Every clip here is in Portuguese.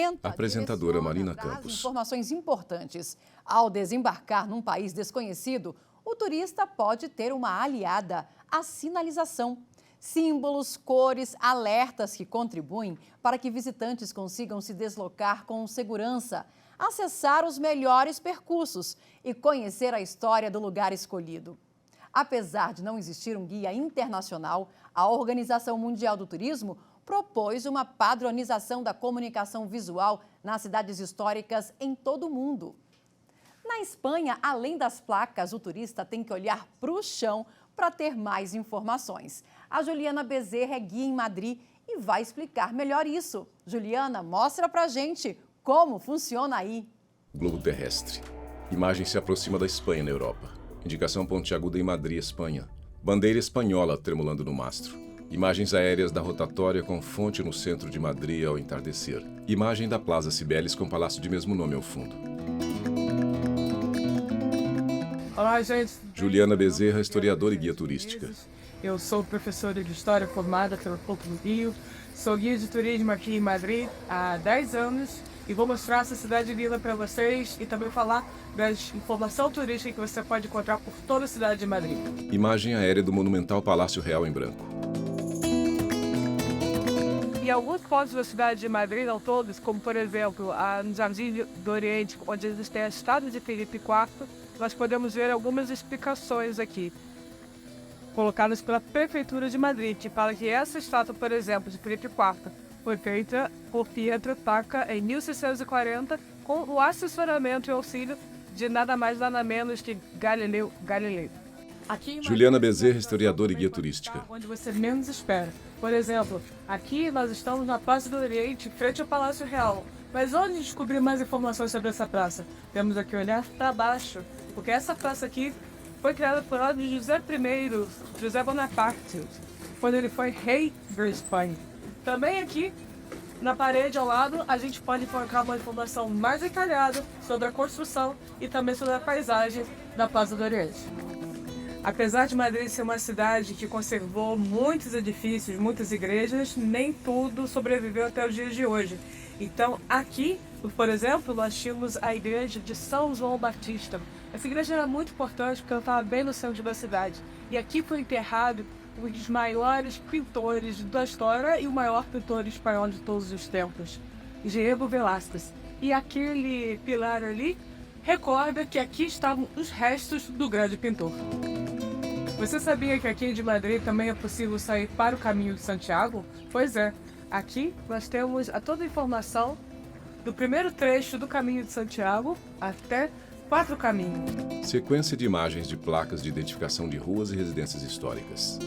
orienta, Apresentadora Marina traz Campos. informações importantes. Ao desembarcar num país desconhecido, o turista pode ter uma aliada, a sinalização. Símbolos, cores, alertas que contribuem para que visitantes consigam se deslocar com segurança, acessar os melhores percursos e conhecer a história do lugar escolhido. Apesar de não existir um guia internacional, a Organização Mundial do Turismo propôs uma padronização da comunicação visual nas cidades históricas em todo o mundo. Na Espanha, além das placas, o turista tem que olhar para o chão para ter mais informações. A Juliana Bezerra é guia em Madrid e vai explicar melhor isso. Juliana, mostra pra gente como funciona aí. Globo terrestre. Imagem se aproxima da Espanha na Europa. Indicação pontiaguda em Madrid, Espanha. Bandeira espanhola tremulando no mastro. Imagens aéreas da rotatória com fonte no centro de Madrid ao entardecer. Imagem da Plaza Cibeles com palácio de mesmo nome ao fundo. Olá, gente. Juliana Bezerra, historiadora e guia turística. Eu sou professora de História formada pela PUC do Rio. Sou guia de turismo aqui em Madrid há 10 anos e vou mostrar essa cidade linda para vocês e também falar das informação turística que você pode encontrar por toda a cidade de Madrid. Imagem aérea do monumental Palácio Real em branco. E alguns pontos da cidade de Madrid, não todos, como por exemplo, no Jardim do Oriente, onde existem a estátua de Felipe IV, nós podemos ver algumas explicações aqui, colocadas pela Prefeitura de Madrid, que fala que essa estátua, por exemplo, de Felipe IV, foi feita por Pietro Tacca em 1640, com o assessoramento e auxílio de nada mais nada menos que Galileu Galilei. Aqui Juliana Bezerra, historiadora e guia turística. Onde você menos espera. Por exemplo, aqui nós estamos na Praça do Oriente, frente ao Palácio Real. Mas onde descobrir mais informações sobre essa praça? Temos aqui olhar para baixo, porque essa praça aqui foi criada por ordem de José I, José Bonaparte, quando ele foi rei da Espanha. Também aqui, na parede ao lado, a gente pode colocar uma informação mais detalhada sobre a construção e também sobre a paisagem da Praça do Oriente. Apesar de Madrid ser uma cidade que conservou muitos edifícios, muitas igrejas, nem tudo sobreviveu até os dias de hoje. Então, aqui, por exemplo, nós tínhamos a igreja de São João Batista. Essa igreja era muito importante porque ela estava bem no centro da cidade. E aqui foi enterrado um dos maiores pintores da história e o maior pintor espanhol de todos os tempos, Diego Velázquez. E aquele pilar ali recorda que aqui estavam os restos do grande pintor. Você sabia que aqui de Madrid também é possível sair para o Caminho de Santiago? Pois é, aqui nós temos toda a informação do primeiro trecho do Caminho de Santiago até 4 caminhos. Sequência de imagens de placas de identificação de ruas e residências históricas.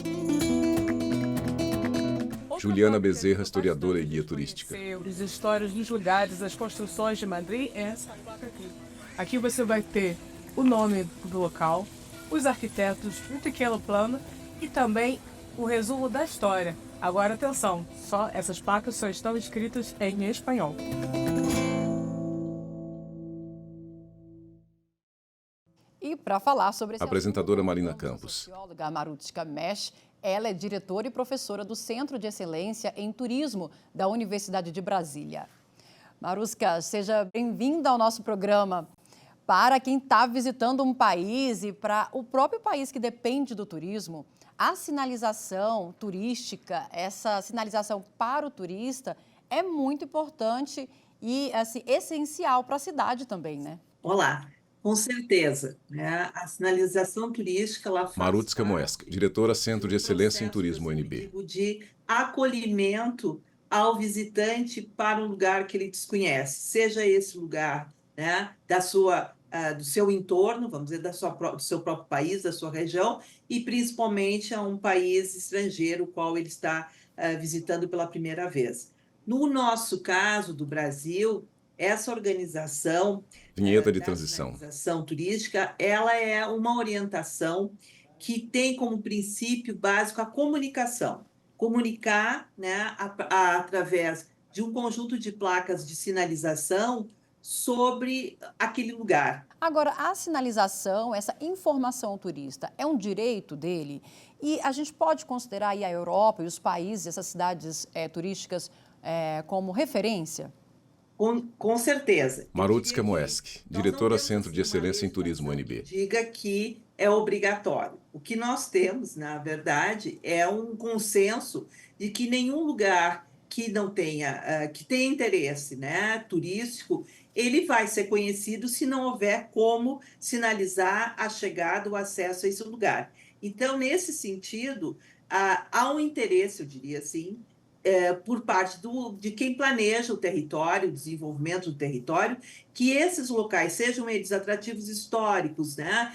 Juliana Bezerra, historiadora e guia turística. As histórias dos lugares, as construções de Madrid é essa placa aqui. Aqui você vai ter o nome do local, os arquitetos, um pequeno plano e também o resumo da história. Agora atenção, só essas placas só estão escritas em espanhol. E para falar sobre esse Apresentadora assunto, Marina a Campos. socióloga Marutka Mesh, ela é diretora e professora do Centro de Excelência em Turismo da Universidade de Brasília. Maruska, seja bem-vinda ao nosso programa. Para quem está visitando um país e para o próprio país que depende do turismo, a sinalização turística, essa sinalização para o turista é muito importante e assim, essencial para a cidade também, né? Olá, com certeza, né? A sinalização turística ela faz Marutka Moesk, diretora Centro de do Excelência em processo Turismo que eu UNB. digo de acolhimento ao visitante para um lugar que ele desconhece, seja esse lugar, né, do seu entorno, vamos dizer, do seu próprio país, da sua região, e principalmente a um país estrangeiro, o qual ele está visitando pela primeira vez. No nosso caso, do Brasil, essa organização Vinheta de da transição. sinalização turística, ela é uma orientação que tem como princípio básico a comunicação. Comunicar, né, através de um conjunto de placas de sinalização sobre aquele lugar. Agora, a sinalização, essa informação ao turista, é um direito dele? E a gente pode considerar aí a Europa e os países, essas cidades turísticas, como referência? Com certeza. Marutzka Moeski, diretora Centro de Excelência em Turismo UNB. Diga que é obrigatório. O que nós temos, na verdade, é um consenso de que nenhum lugar que não tenha, que tenha interesse, né, turístico, ele vai ser conhecido se não houver como sinalizar a chegada, o acesso a esse lugar. Então, nesse sentido, há um interesse, eu diria assim, por parte de quem planeja o território, o desenvolvimento do território, que esses locais sejam eles atrativos históricos, né,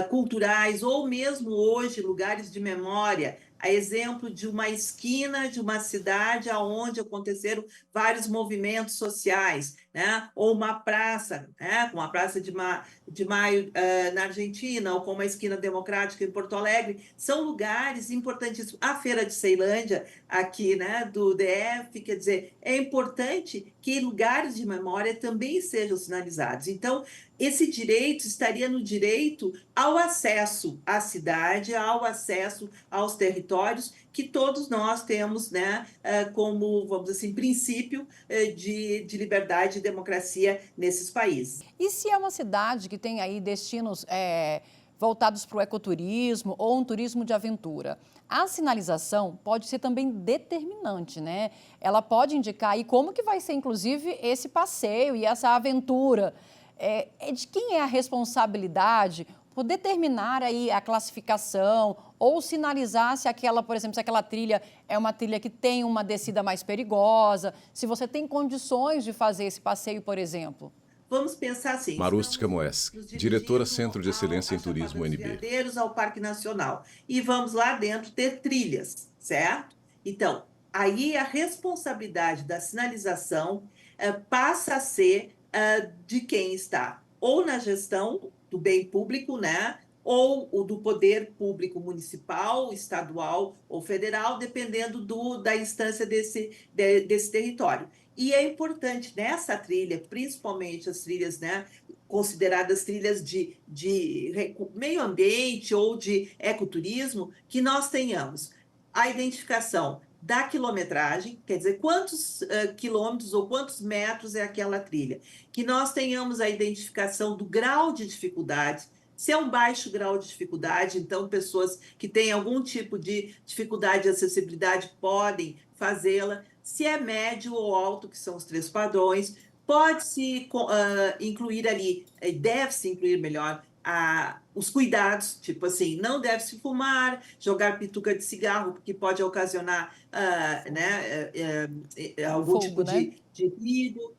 culturais, ou mesmo hoje lugares de memória, a exemplo de uma esquina de uma cidade onde aconteceram vários movimentos sociais, né, ou uma praça, né, como a Praça de Maio na Argentina, ou como a Esquina Democrática em Porto Alegre, são lugares importantíssimos. A Feira de Ceilândia, aqui, né, do DF, quer dizer, é importante que lugares de memória também sejam sinalizados. Então, esse direito estaria no direito ao acesso à cidade, ao acesso aos territórios, que todos nós temos, né, como, vamos dizer assim, princípio de liberdade e democracia nesses países. E se é uma cidade que tem aí destinos voltados para o ecoturismo ou um turismo de aventura, a sinalização pode ser também determinante, né? Ela pode indicar aí como que vai ser, inclusive, esse passeio e essa aventura. De quem é a responsabilidade por determinar aí a classificação ou sinalizar se aquela, por exemplo, se aquela trilha é uma trilha que tem uma descida mais perigosa, se você tem condições de fazer esse passeio, por exemplo? Vamos pensar assim. Marutzka Moeski, diretora Centro de Excelência em Turismo UNB. Ao Parque Nacional. E vamos lá dentro ter trilhas, certo? Então, aí a responsabilidade da sinalização passa a ser de quem está ou na gestão do bem público, né? Ou o do poder público municipal, estadual ou federal, dependendo da instância desse território. E é importante nessa trilha, principalmente as trilhas, né, consideradas trilhas de meio ambiente ou de ecoturismo, que nós tenhamos a identificação da quilometragem, quer dizer, quantos quilômetros ou quantos metros é aquela trilha, que nós tenhamos a identificação do grau de dificuldade. Se é um baixo grau de dificuldade, então pessoas que têm algum tipo de dificuldade de acessibilidade podem fazê-la. Se é médio ou alto, que são os 3 padrões, pode-se incluir ali, deve-se incluir melhor, os cuidados, tipo assim, não deve-se fumar, jogar pituca de cigarro, porque pode ocasionar algum Fogo, tipo né? de perigo,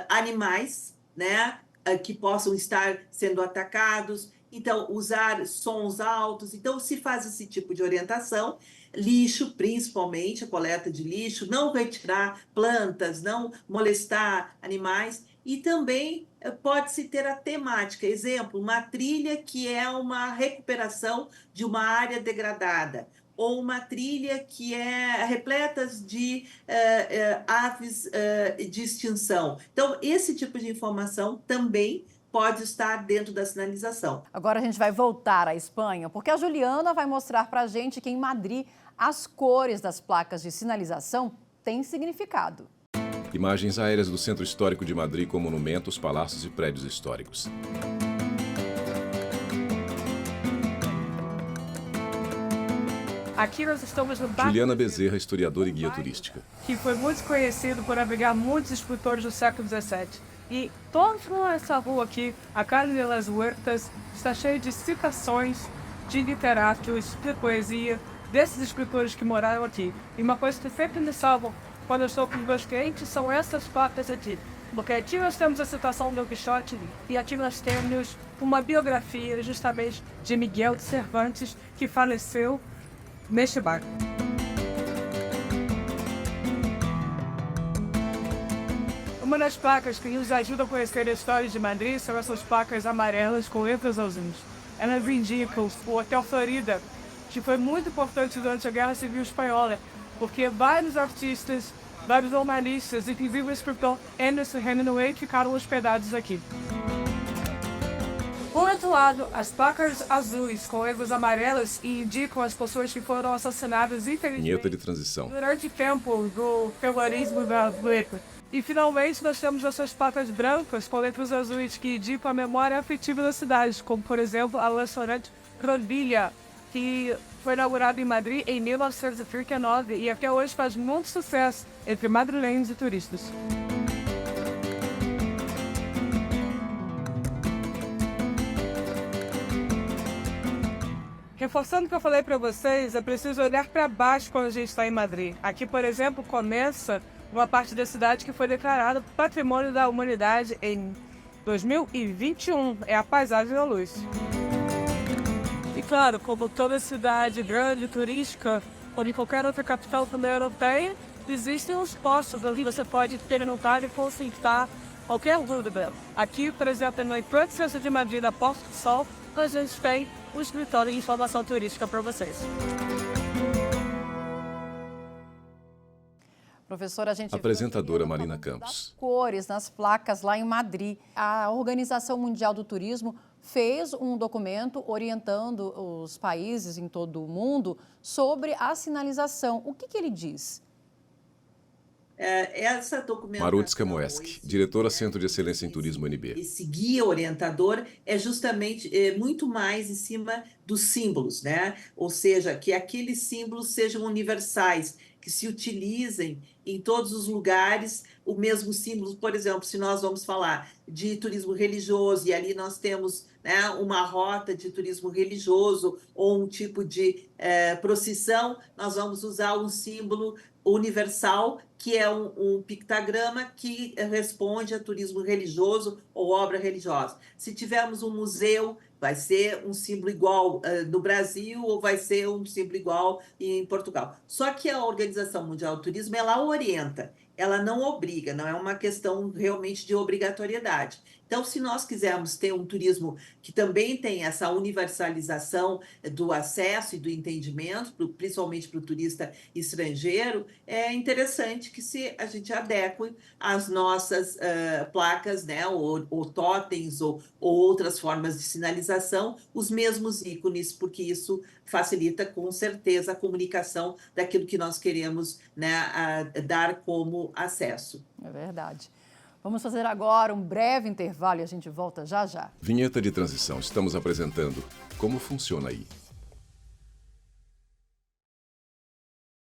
animais, né, que possam estar sendo atacados, então usar sons altos, então se faz esse tipo de orientação. Lixo, principalmente a coleta de lixo, não retirar plantas, não molestar animais, e também pode-se ter a temática, exemplo, uma trilha que é uma recuperação de uma área degradada, ou uma trilha que é repleta de aves de extinção. Então, esse tipo de informação também pode estar dentro da sinalização. Agora a gente vai voltar à Espanha, porque a Juliana vai mostrar para a gente que em Madrid as cores das placas de sinalização têm significado. Imagens aéreas do Centro Histórico de Madrid com monumentos, palácios e prédios históricos. Aqui nós estamos no Parque Juliana Bezerra, historiadora e guia turística. que foi muito conhecido por abrigar muitos escritores do século XVII. E toda essa rua aqui, a Calle de las Huertas, está cheia de citações de literatos, de poesia, desses escritores que moraram aqui. E uma coisa que sempre me salva quando eu estou com meus clientes são essas placas aqui. Porque aqui nós temos a citação do Don Quixote e aqui nós temos uma biografia justamente de Miguel de Cervantes, que faleceu neste barco. Uma das placas que nos ajuda a conhecer a história de Madrid são essas placas amarelas com letras azuis. Elas indicam o Hotel Florida, que foi muito importante durante a Guerra Civil Espanhola, porque vários artistas, vários jornalistas, inclusive o escritor Ernest Hemingway, ficaram hospedados aqui. Por outro lado, as placas azuis com letras amarelas indicam as pessoas que foram assassinadas Vinheta de infelizmente transição. durante o tempo do terrorismo brasileiro. E finalmente nós temos essas placas brancas com letras azuis que indicam a memória afetiva da cidade, como por exemplo a lanchonete Rodilha, que foi inaugurada em Madrid em 1939 e até hoje faz muito sucesso entre madrilenhos e turistas. Reforçando o que eu falei para vocês, é preciso olhar para baixo quando a gente está em Madrid. Aqui, por exemplo, começa uma parte da cidade que foi declarada Patrimônio da Humanidade em 2021. É a Paisagem da Luz. E claro, como toda cidade grande, turística, ou em qualquer outra capital também europeia, existem os postos ali, você pode perguntar e consultar qualquer dúvida. Aqui, por exemplo, no Centro de Madrid, na Porta do Sol, a gente tem o escritório de informação turística para vocês. Professora, a gente Apresentadora Marina Campos. Das cores nas placas lá em Madrid. A Organização Mundial do Turismo fez um documento orientando os países em todo o mundo sobre a sinalização. O que ele diz? Essa documentação... Marutska Moeski, diretora Centro de Excelência em Turismo UNB. Esse guia orientador é justamente muito mais em cima dos símbolos, né? Ou seja, que aqueles símbolos sejam universais, que se utilizem em todos os lugares o mesmo símbolo. Por exemplo, se nós vamos falar de turismo religioso e ali nós temos, né, uma rota de turismo religioso ou um tipo de procissão, nós vamos usar um símbolo universal, que é um pictograma que responde a turismo religioso ou obra religiosa. Se tivermos um museu, vai ser um símbolo igual no Brasil ou vai ser um símbolo igual em Portugal. Só que a Organização Mundial do Turismo, ela orienta, ela não obriga, não é uma questão realmente de obrigatoriedade. Então, se nós quisermos ter um turismo que também tem essa universalização do acesso e do entendimento, principalmente para o turista estrangeiro, é interessante que a gente adeque às nossas placas, né, ou totens, ou outras formas de sinalização, os mesmos ícones, porque isso facilita com certeza a comunicação daquilo que nós queremos, né, dar como acesso. É verdade. Vamos fazer agora um breve intervalo e a gente volta já já. Vinheta de transição. Estamos apresentando Como Funciona Aí.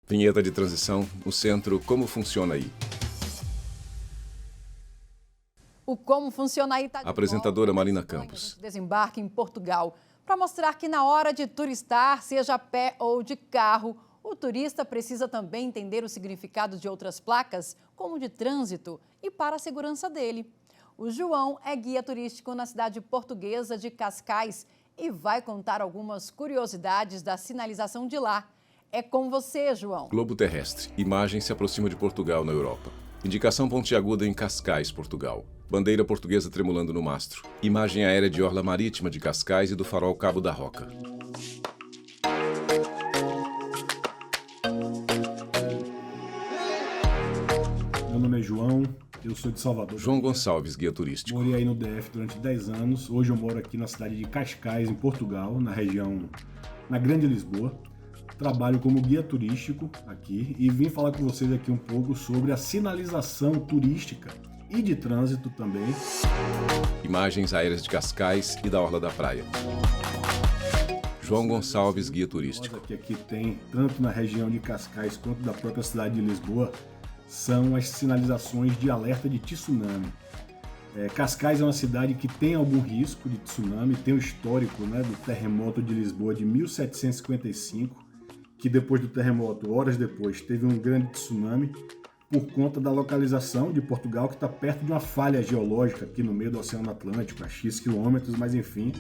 Vinheta de transição no centro Como Funciona Aí. O Como Funciona Aí está de Apresentadora volta. Marina Espanha, Campos. a gente desembarca em Portugal para mostrar que na hora de turistar, seja a pé ou de carro, o turista precisa também entender o significado de outras placas, como de trânsito, e para a segurança dele. O João é guia turístico na cidade portuguesa de Cascais e vai contar algumas curiosidades da sinalização de lá. É com você, João. Globo terrestre. Imagem se aproxima de Portugal, na Europa. Indicação pontiaguda em Cascais, Portugal. Bandeira portuguesa tremulando no mastro. Imagem aérea de orla marítima de Cascais e do farol Cabo da Roca. Meu nome é João, eu sou de Salvador. João Gonçalves, guia turístico. Morei aí no DF durante 10 anos. Hoje eu moro aqui na cidade de Cascais, em Portugal, na Grande Lisboa. Trabalho como guia turístico aqui e vim falar com vocês aqui um pouco sobre a sinalização turística e de trânsito também. Imagens aéreas de Cascais e da orla da praia. João Gonçalves, guia turístico. Aqui tem, tanto na região de Cascais quanto da própria cidade de Lisboa, são as sinalizações de alerta de tsunami. Cascais é uma cidade que tem algum risco de tsunami, tem o histórico, né, do terremoto de Lisboa de 1755, que depois do terremoto, horas depois, teve um grande tsunami por conta da localização de Portugal, que está perto de uma falha geológica aqui no meio do Oceano Atlântico, a X quilômetros, mas enfim.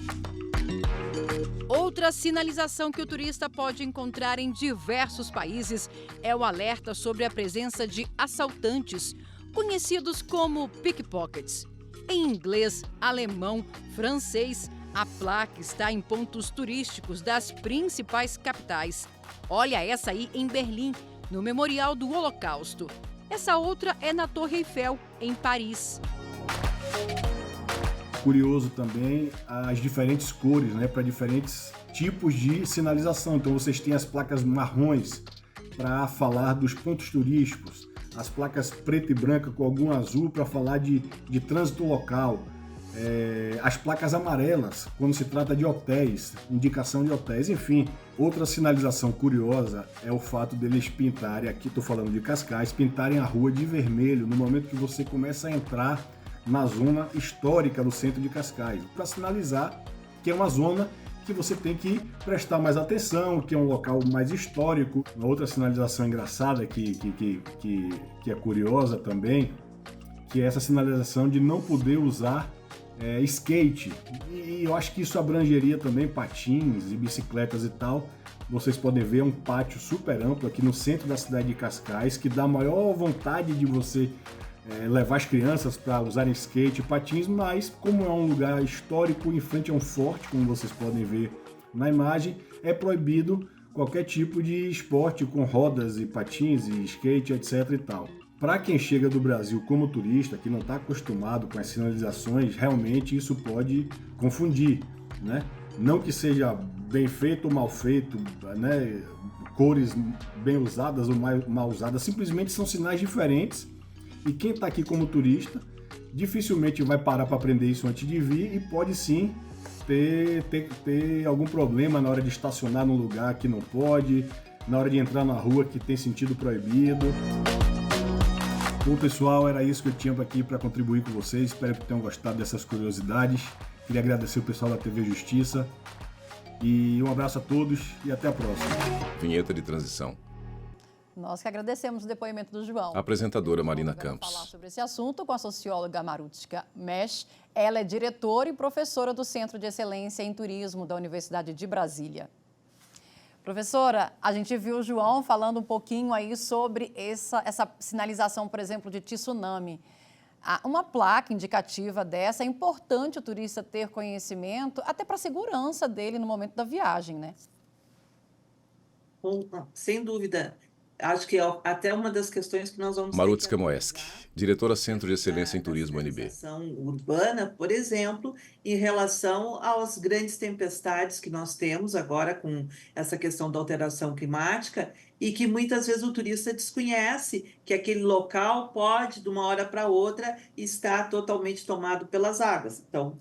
Outra sinalização que o turista pode encontrar em diversos países é o alerta sobre a presença de assaltantes, conhecidos como pickpockets. Em inglês, alemão, francês, a placa está em pontos turísticos das principais capitais. Olha essa aí em Berlim, no Memorial do Holocausto. Essa outra é na Torre Eiffel, em Paris. Curioso também as diferentes cores, né, para diferentes tipos de sinalização. Então vocês têm as placas marrons para falar dos pontos turísticos, as placas preta e branca com algum azul para falar de trânsito local, as placas amarelas quando se trata de hotéis, indicação de hotéis, enfim. Outra sinalização curiosa é o fato deles pintarem, aqui estou falando de Cascais, pintarem a rua de vermelho no momento que você começa a entrar na zona histórica do centro de Cascais, para sinalizar que é uma zona que você tem que prestar mais atenção, que é um local mais histórico. Uma outra sinalização engraçada que é curiosa também, que é essa sinalização de não poder usar skate. E eu acho que isso abrangeria também patins e bicicletas e tal. Vocês podem ver um pátio super amplo aqui no centro da cidade de Cascais, que dá maior vontade de você levar as crianças para usarem skate e patins, mas como é um lugar histórico em frente a um forte, como vocês podem ver na imagem, é proibido qualquer tipo de esporte com rodas e patins e skate, etc e tal. Para quem chega do Brasil como turista, que não está acostumado com as sinalizações, realmente isso pode confundir, né? Não que seja bem feito ou mal feito, né? Cores bem usadas ou mal usadas, simplesmente são sinais diferentes. E quem está aqui como turista dificilmente vai parar para aprender isso antes de vir e pode sim ter algum problema na hora de estacionar num lugar que não pode, na hora de entrar na rua que tem sentido proibido. Bom, pessoal, era isso que eu tinha aqui para contribuir com vocês. Espero que tenham gostado dessas curiosidades. Queria agradecer o pessoal da TV Justiça. E um abraço a todos e até a próxima. Vinheta de transição. Nós que agradecemos o depoimento do João. Apresentadora Marina Vamos falar Campos. sobre esse assunto com a socióloga Marutka Mesh. Ela é diretora e professora do Centro de Excelência em Turismo da Universidade de Brasília. Professora, a gente viu o João falando um pouquinho aí sobre essa sinalização, por exemplo, de tsunami. Uma placa indicativa dessa, é importante o turista ter conhecimento, até para a segurança dele no momento da viagem, né? Sem dúvida. Acho que é até uma das questões que nós vamos Marutka Moeski, diretora Centro de Excelência em Turismo UNB. Urbana, por exemplo, em relação às grandes tempestades que nós temos agora com essa questão da alteração climática e que muitas vezes o turista desconhece que aquele local pode, de uma hora para outra, estar totalmente tomado pelas águas. Então,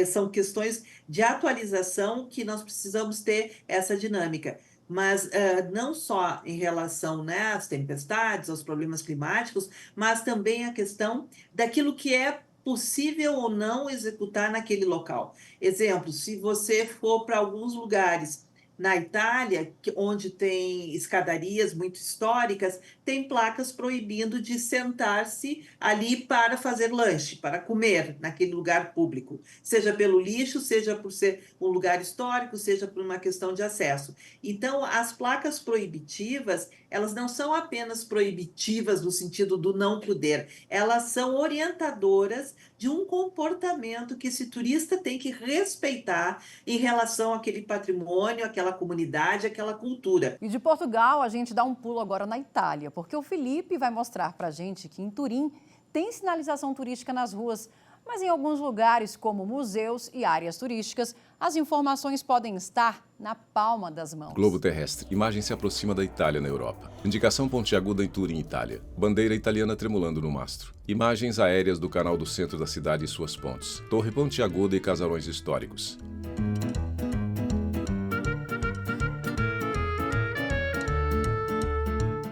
são questões de atualização que nós precisamos ter essa dinâmica. Mas não só em relação, né, às tempestades, aos problemas climáticos, mas também a questão daquilo que é possível ou não executar naquele local. Exemplo, se você for para alguns lugares na Itália, onde tem escadarias muito históricas, tem placas proibindo de sentar-se ali para fazer lanche, para comer naquele lugar público, seja pelo lixo, seja por ser um lugar histórico, seja por uma questão de acesso. Então, as placas proibitivas, elas não são apenas proibitivas no sentido do não poder, elas são orientadoras de um comportamento que esse turista tem que respeitar em relação àquele patrimônio, àquela comunidade, àquela cultura. E de Portugal, a gente dá um pulo agora na Itália, porque o Felipe vai mostrar para a gente que em Turim tem sinalização turística nas ruas, mas em alguns lugares, como museus e áreas turísticas, as informações podem estar na palma das mãos. Globo terrestre. Imagem se aproxima da Itália na Europa. Indicação pontiaguda em Turim, Itália. Bandeira italiana tremulando no mastro. Imagens aéreas do canal do centro da cidade e suas pontes. Torre pontiaguda e casarões históricos.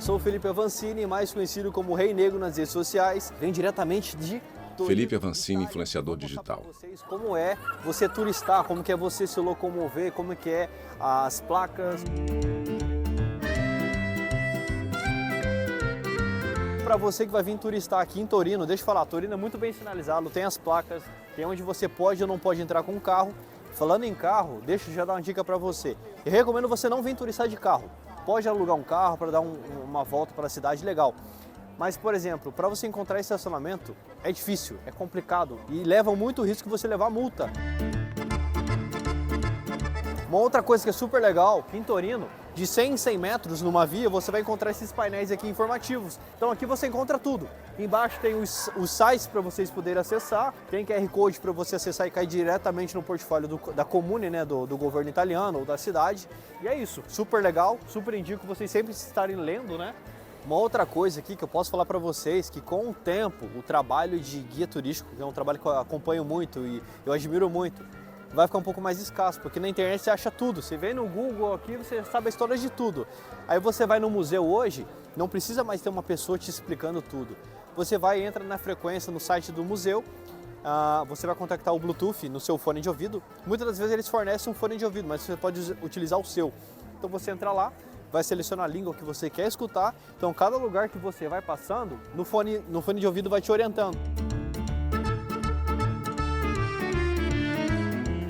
Sou Felipe Avancini, mais conhecido como Rei Negro nas redes sociais. Venho diretamente de Felipe Avancini, influenciador digital. Como é você turistar, como que é você se locomover, como que é as placas. Para você que vai vir turistar aqui em Torino, deixa eu falar, Torino é muito bem sinalizado, tem as placas, tem onde você pode ou não pode entrar com o carro. Falando em carro, deixa eu já dar uma dica para você. Eu recomendo você não vir turistar de carro. Pode alugar um carro para dar uma volta para a cidade, legal. Mas, por exemplo, para você encontrar estacionamento é difícil, é complicado e leva muito risco de você levar multa. Uma outra coisa que é super legal, em Torino, de 100 em 100 metros numa via, você vai encontrar esses painéis aqui informativos. Então aqui você encontra tudo. Embaixo tem os sites para vocês poderem acessar, tem QR Code para você acessar e cair diretamente no portfólio da Comune, né, do governo italiano ou da cidade. E é isso, super legal, super indico vocês sempre estarem lendo, né? Uma outra coisa aqui que eu posso falar para vocês, que com o tempo, o trabalho de guia turístico, que é um trabalho que eu acompanho muito e eu admiro muito, vai ficar um pouco mais escasso, porque na internet você acha tudo. Você vem no Google aqui, você sabe a história de tudo. Aí você vai no museu hoje, não precisa mais ter uma pessoa te explicando tudo. Você vai, entra na frequência no site do museu, você vai contactar o Bluetooth no seu fone de ouvido. Muitas das vezes eles fornecem um fone de ouvido, mas você pode utilizar o seu. Então você entra lá, vai selecionar a língua que você quer escutar. Então cada lugar que você vai passando, no fone de ouvido vai te orientando.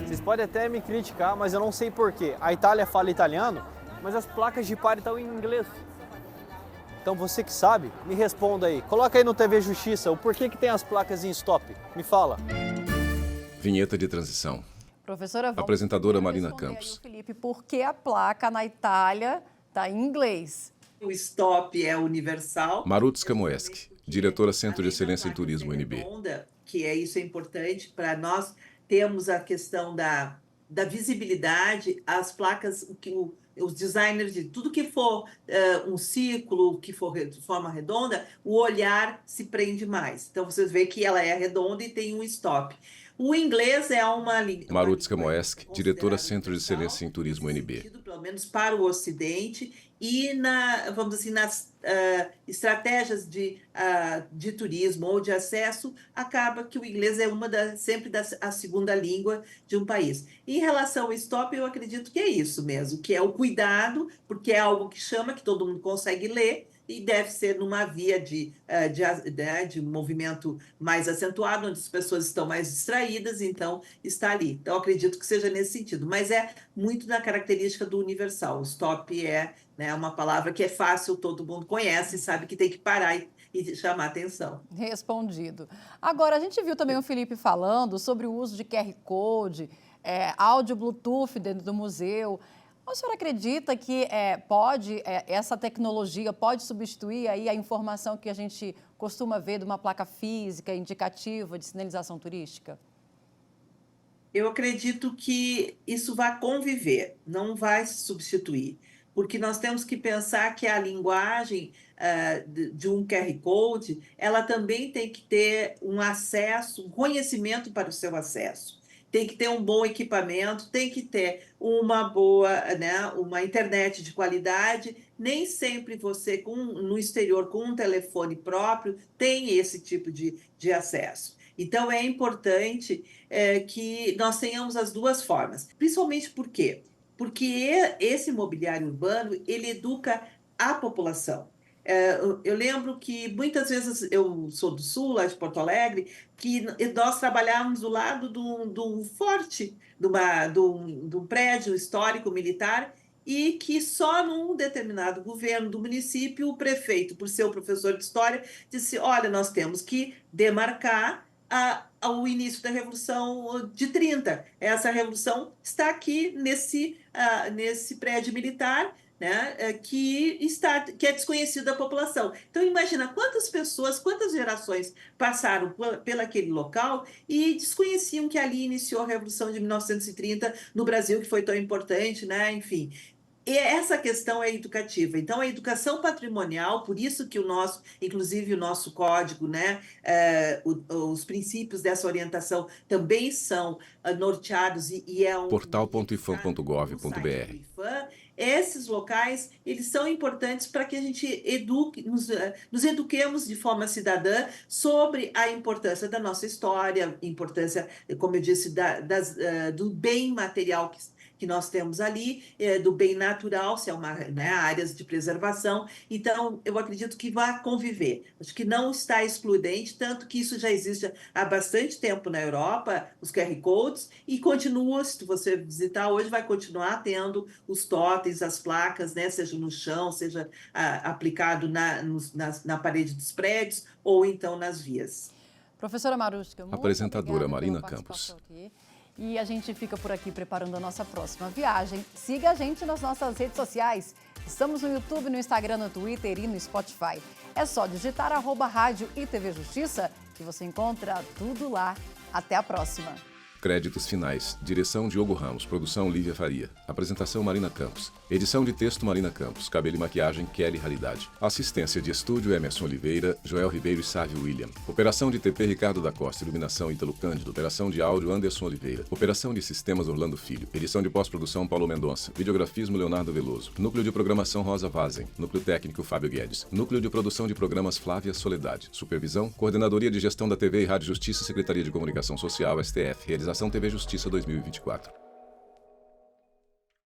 Vocês podem até me criticar, mas eu não sei porquê. A Itália fala italiano, mas as placas de pare estão em inglês. Então você que sabe, me responda aí. Coloca aí no TV Justiça o porquê que tem as placas em stop. Me fala. Vinheta de transição. Professora, vamos Apresentadora Marina responder aí Campos. o Felipe, por que a placa na Itália está em inglês? O stop é universal. Marutzka Moeski, diretora Centro de Excelência em Turismo, UNB. Que isso é importante para nós termos a questão da visibilidade, as placas, os designers de tudo que for um círculo, que for de forma redonda, o olhar se prende mais. Então, vocês veem que ela é redonda e tem um stop. O inglês é uma língua... Marutzka Moeski, diretora Centro de Excelência em Turismo, UNB. Pelo menos para o Ocidente e, vamos assim, nas estratégias de turismo ou de acesso, acaba que o inglês é sempre a segunda língua de um país. Em relação ao stop, eu acredito que é isso mesmo, que é o cuidado, porque é algo que chama, que todo mundo consegue ler, e deve ser numa via de movimento mais acentuado, onde as pessoas estão mais distraídas, então está ali. Então, acredito que seja nesse sentido, mas é muito da característica do universal. O stop é uma palavra que é fácil, todo mundo conhece, sabe que tem que parar e chamar atenção. Respondido. Agora, a gente viu também o Felipe falando sobre o uso de QR Code, áudio Bluetooth dentro do museu. A senhora acredita que essa tecnologia pode substituir aí a informação que a gente costuma ver de uma placa física indicativa de sinalização turística? Eu acredito que isso vai conviver, não vai se substituir, porque nós temos que pensar que a linguagem de um QR Code, ela também tem que ter um acesso, um conhecimento para o seu acesso. Tem que ter um bom equipamento, tem que ter uma internet de qualidade. Nem sempre você, no exterior, com um telefone próprio, tem esse tipo de acesso. Então, é importante que nós tenhamos as duas formas. Principalmente por quê? Porque esse mobiliário urbano, ele educa a população. Eu lembro que muitas vezes, eu sou do Sul, lá de Porto Alegre, que nós trabalhávamos do lado de um forte, de um prédio histórico militar, e que só num determinado governo do município, o prefeito, por ser o professor de história, disse: olha, nós temos que demarcar o início da Revolução de 30. Essa revolução está aqui nesse prédio militar, que é desconhecido da população. Então, imagina quantas pessoas, quantas gerações passaram pelaquele local e desconheciam que ali iniciou a Revolução de 1930 no Brasil, que foi tão importante, enfim. E essa questão é educativa. Então, a educação patrimonial, por isso que inclusive o nosso código, os princípios dessa orientação também são norteados e é um... portal.ifam.gov.br. Esses locais, eles são importantes para que a gente nos eduquemos de forma cidadã sobre a importância da nossa história, importância, como eu disse, do bem material que nós temos ali, do bem natural, se é áreas de preservação. Então, eu acredito que vai conviver. Acho que não está excludente, tanto que isso já existe há bastante tempo na Europa, os QR Codes, e continua, se você visitar hoje, vai continuar tendo os totens, as placas, seja no chão, seja aplicado na parede dos prédios, ou então nas vias. Professora Marutzka, muito apresentadora Marina pela Campos. aqui. E a gente fica por aqui preparando a nossa próxima viagem. Siga a gente nas nossas redes sociais. Estamos no YouTube, no Instagram, no Twitter e no Spotify. É só digitar @Rádio e TV Justiça que você encontra tudo lá. Até a próxima. Créditos finais. Direção Diogo Ramos. Produção Lívia Faria. Apresentação Marina Campos. Edição de texto Marina Campos. Cabelo e maquiagem Kelly Realidade. Assistência de estúdio Emerson Oliveira, Joel Ribeiro e Sávio William. Operação de TP Ricardo da Costa. Iluminação Ítalo Cândido. Operação de áudio Anderson Oliveira. Operação de sistemas Orlando Filho. Edição de pós-produção Paulo Mendonça. Videografismo Leonardo Veloso. Núcleo de programação Rosa Vazen. Núcleo técnico Fábio Guedes. Núcleo de produção de programas Flávia Soledade. Supervisão Coordenadoria de Gestão da TV e Rádio Justiça, Secretaria de Comunicação Social, STF. Realização TV Justiça 2024.